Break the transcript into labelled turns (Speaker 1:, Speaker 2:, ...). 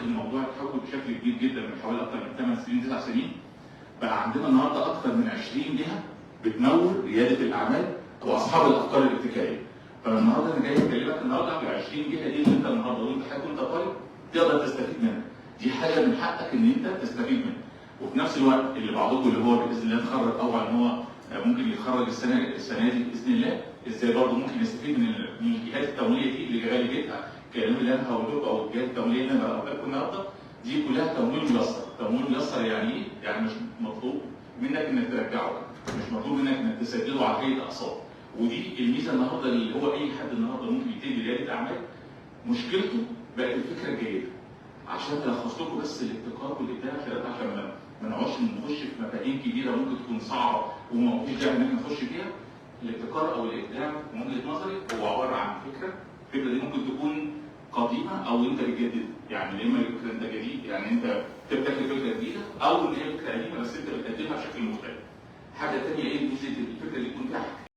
Speaker 1: الموضوع اتحول بشكل كبير جدا من حوالي اكثر من 8 سنين 9 سنين. بقى عندنا النهارده اكثر من 20 جهه بتمول رياده الاعمال واصحاب الافكار الابتكاريه. فالنهارده انا جاي اكلمك النهارده على 20 جهه دي اللي انت النهارده وانت حضرتك وانت طالب تقدر تستفيد منها. دي حاجه من حقك ان انت تستفيد منها. وفي نفس الوقت اللي بعضكم اللي هو باذن الله اتخرج او ان هو ممكن يتخرج السنه دي باذن الله، ازاي برضه ممكن يستفيد من الجهات التمويليه دي اللي غالي جدا. الكلام اللي انا هقوله لكم او الجهات التمويليه اللي انا بقولها لكم النهارده دي كلها تمويل ميسر. تمويل ميسر يعني ايه؟ يعني مش مطلوب منك انك ترجعه، مش مطلوب منك انك تسدده على هيئه اقساط. ودي الميزه النهارده اللي هو اي حد النهارده ممكن يبتدي رياده اعمال. مشكلته بقت الفكره الجيده. عشان الخص لكم بس الابتكار والابداع عشان ما نقعدش نخش في مفاهيم كبيره ممكن تكون صعبه وما فيش داعي ان احنا نخش فيها. الابتكار او الابداع من وجهه نظري هو عباره عن فكره. الفكره دي ممكن تكون قديمه او انت بتجددها، يعني اما الفكره انت جديد يعني انت بتبتكر فكره جديده او ان هي فكره قديمه بس انت بتقدمها بشكل مختلف. حاجه ثانيه ايه؟ جزء الفكره اللي يكون فيها